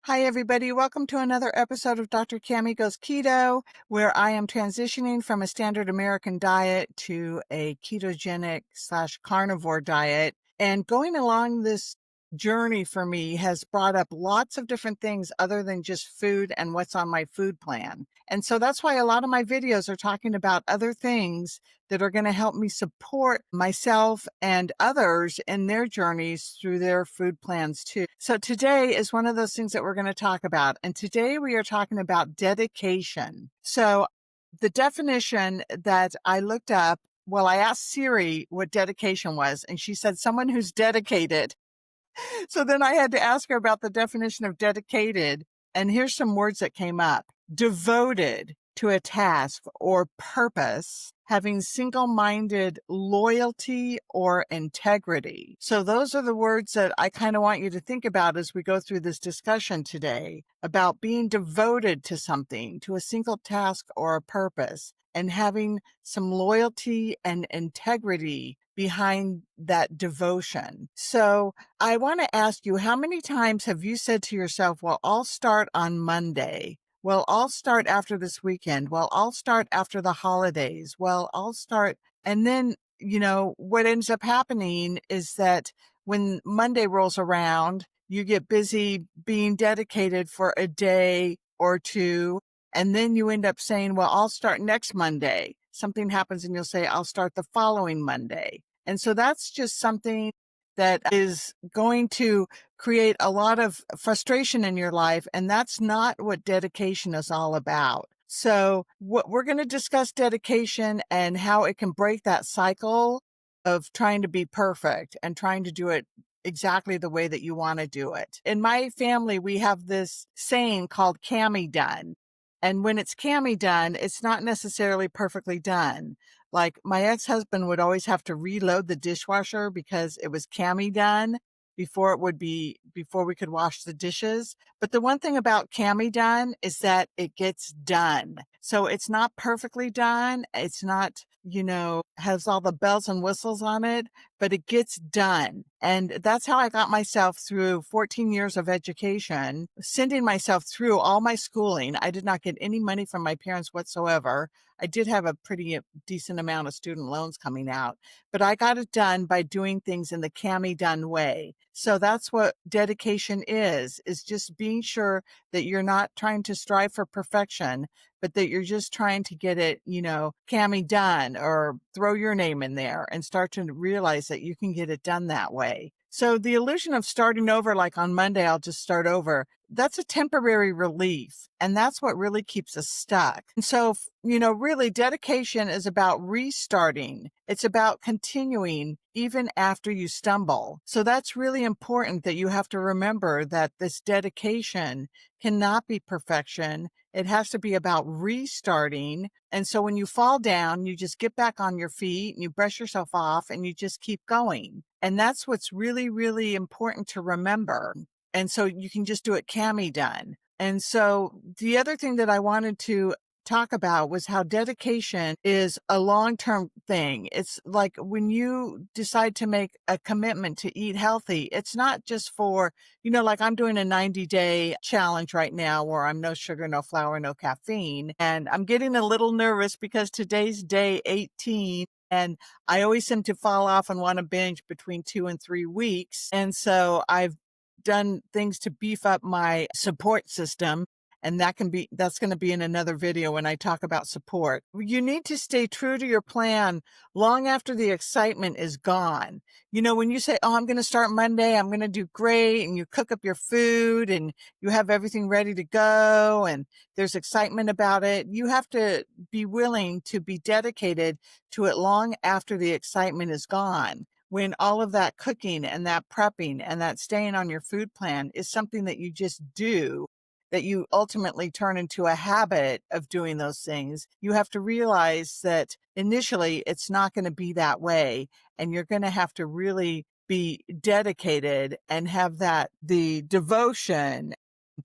Hi, everybody. Welcome to another episode of Dr. Cami Goes Keto, where I am transitioning from a standard American diet to a ketogenic / carnivore diet. And going along this journey for me has brought up lots of different things other than just food and what's on my food plan. And so that's why a lot of my videos are talking about other things that are going to help me support myself and others in their journeys through their food plans too. So today is one of those things that we're going to talk about. And today we are talking about dedication. So the definition that I looked up, well, I asked Siri what dedication was, and she said someone who's dedicated. So then I had to ask her about the definition of dedicated. And here's some words that came up: devoted to a task or purpose, having single-minded loyalty or integrity. So those are the words that I kind of want you to think about as we go through this discussion today about being devoted to something, to a single task or a purpose, and having some loyalty and integrity behind that devotion. So I want to ask you, how many times have you said to yourself, well, I'll start on Monday. Well, I'll start after this weekend. Well, I'll start after the holidays. Well, I'll start. And then, what ends up happening is that when Monday rolls around, you get busy being dedicated for a day or two. And then you end up saying, well, I'll start next Monday. Something happens and you'll say, I'll start the following Monday. And so that's just something that is going to create a lot of frustration in your life. And that's not what dedication is all about. So we're going to discuss dedication and how it can break that cycle of trying to be perfect and trying to do it exactly the way that you want to do it. In my family, we have this saying called Cami Done. And when it's Cami Done, it's not necessarily perfectly done. Like my ex-husband would always have to reload the dishwasher because it was Cami Done before we could wash the dishes. But the one thing about Cami Done is that it gets done. So it's not perfectly done. It's not, has all the bells and whistles on it, but it gets done. And that's how I got myself through 14 years of education, sending myself through all my schooling. I did not get any money from my parents whatsoever. I did have a pretty decent amount of student loans coming out, but I got it done by doing things in the Cami Done way. So that's what dedication is just being sure that you're not trying to strive for perfection, but that you're just trying to get it, Cami Done, or throw your name in there and start to realize that you can get it done that way. So the illusion of starting over, like on Monday, I'll just start over, that's a temporary relief. And that's what really keeps us stuck. And so, really dedication is about restarting. It's about continuing even after you stumble. So that's really important, that you have to remember that this dedication cannot be perfection. It has to be about restarting. And so when you fall down, you just get back on your feet and you brush yourself off and you just keep going. And that's what's really, really important to remember. And so you can just do it Cami Done. And so the other thing that I wanted to talk about was how dedication is a long-term thing. It's like when you decide to make a commitment to eat healthy, it's not just for, like I'm doing a 90-day challenge right now where I'm no sugar, no flour, no caffeine. And I'm getting a little nervous because today's day 18. And I always seem to fall off and want to binge between 2 and 3 weeks. And so I've done things to beef up my support system. And that's going to be in another video when I talk about support. You need to stay true to your plan long after the excitement is gone. When you say, oh, I'm going to start Monday, I'm going to do great. And you cook up your food and you have everything ready to go and there's excitement about it. You have to be willing to be dedicated to it long after the excitement is gone, when all of that cooking and that prepping and that staying on your food plan is something that you just do, that you ultimately turn into a habit of doing those things. You have to realize that initially it's not going to be that way. And you're going to have to really be dedicated and have the devotion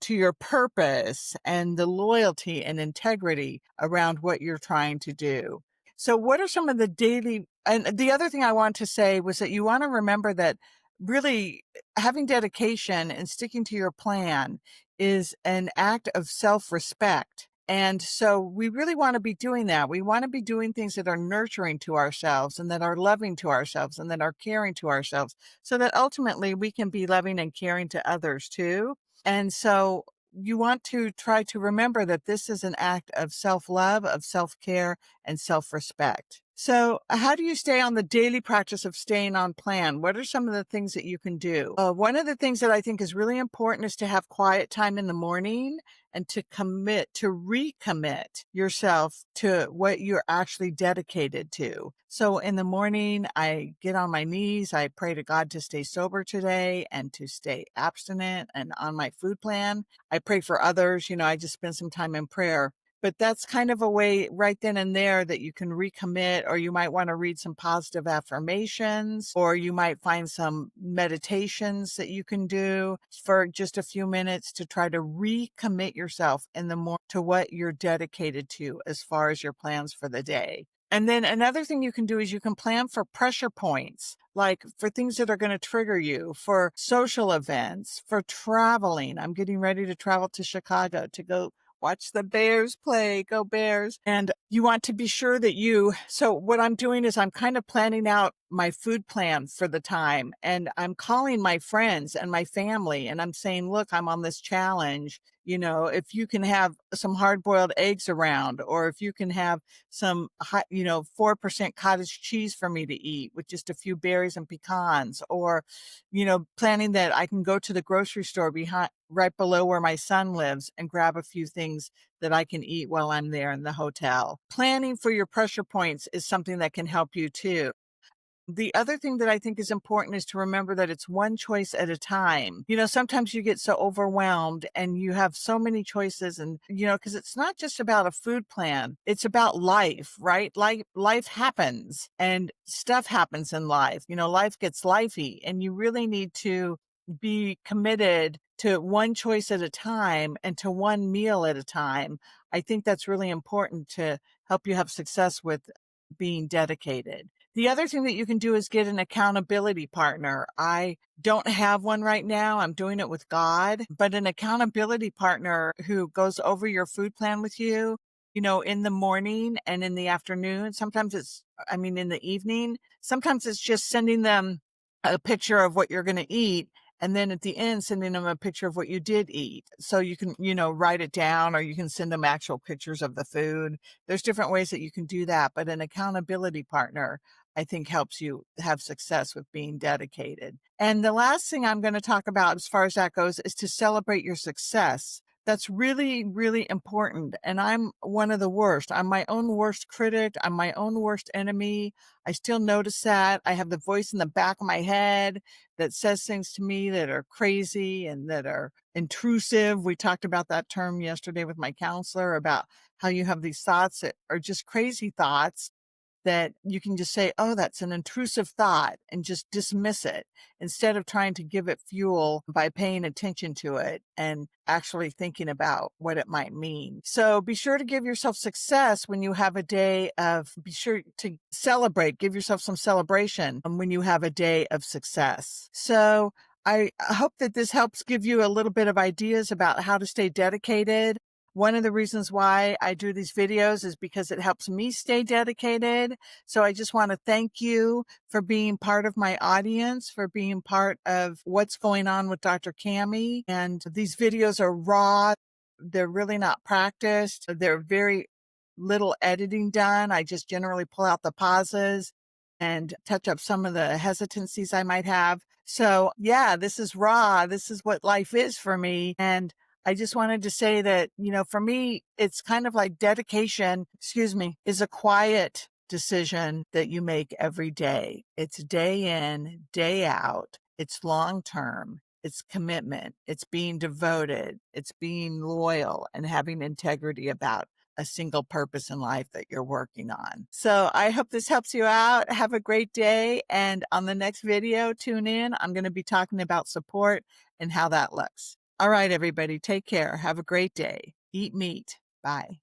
to your purpose and the loyalty and integrity around what you're trying to do. So what are some of the daily, and the other thing I want to say was that you want to remember that really having dedication and sticking to your plan is an act of self-respect. And so we really want to be doing that. We want to be doing things that are nurturing to ourselves and that are loving to ourselves and that are caring to ourselves so that ultimately we can be loving and caring to others too. And so you want to try to remember that this is an act of self-love, of self-care, and self-respect. So, how do you stay on the daily practice of staying on plan? What are some of the things that you can do? One of the things that I think is really important is to have quiet time in the morning and to recommit yourself to what you're actually dedicated to. So in the morning, I get on my knees. I pray to God to stay sober today and to stay abstinent and on my food plan. I pray for others. I just spend some time in prayer. But that's kind of a way right then and there that you can recommit, or you might want to read some positive affirmations, or you might find some meditations that you can do for just a few minutes to try to recommit yourself in the morning to what you're dedicated to as far as your plans for the day. And then another thing you can do is you can plan for pressure points, like for things that are going to trigger you, for social events, for traveling. I'm getting ready to travel to Chicago to go watch the Bears play. Go Bears. And you want to be sure that so what I'm doing is I'm kind of planning out my food plan for the time. And I'm calling my friends and my family and I'm saying, look, I'm on this challenge. If you can have some hard boiled eggs around, or if you can have some, 4% cottage cheese for me to eat with just a few berries and pecans, or, planning that I can go to the grocery store right below where my son lives and grab a few things that I can eat while I'm there in the hotel. Planning for your pressure points is something that can help you too. The other thing that I think is important is to remember that it's one choice at a time. Sometimes you get so overwhelmed and you have so many choices and, because it's not just about a food plan. It's about life, right? Life happens and stuff happens in life. Life gets lifey and you really need to be committed to one choice at a time and to one meal at a time. I think that's really important to help you have success with being dedicated. The other thing that you can do is get an accountability partner. I don't have one right now. I'm doing it with God, but an accountability partner who goes over your food plan with you, in the morning and in the afternoon. Sometimes in the evening. Sometimes it's just sending them a picture of what you're going to eat. And then at the end, sending them a picture of what you did eat. So you can, write it down, or you can send them actual pictures of the food. There's different ways that you can do that. But an accountability partner, I think, helps you have success with being dedicated. And the last thing I'm going to talk about as far as that goes is to celebrate your success. That's really, really important. And I'm one of the worst. I'm my own worst critic. I'm my own worst enemy. I still notice that. I have the voice in the back of my head that says things to me that are crazy and that are intrusive. We talked about that term yesterday with my counselor about how you have these thoughts that are just crazy thoughts that you can just say, oh, that's an intrusive thought, and just dismiss it instead of trying to give it fuel by paying attention to it and actually thinking about what it might mean. So be sure to give yourself success when you have be sure to celebrate, give yourself some celebration when you have a day of success. So I hope that this helps give you a little bit of ideas about how to stay dedicated. One of the reasons why I do these videos is because it helps me stay dedicated. So I just want to thank you for being part of my audience, for being part of what's going on with Dr. Cammy. And these videos are raw. They're really not practiced. They're very little editing done. I just generally pull out the pauses and touch up some of the hesitancies I might have. So yeah, this is raw. This is what life is for me. And I just wanted to say that, for me, it's kind of like dedication, is a quiet decision that you make every day. It's day in, day out. It's long term. It's commitment. It's being devoted. It's being loyal and having integrity about a single purpose in life that you're working on. So I hope this helps you out. Have a great day. And on the next video, tune in. I'm going to be talking about support and how that looks. All right, everybody, take care. Have a great day. Eat meat. Bye.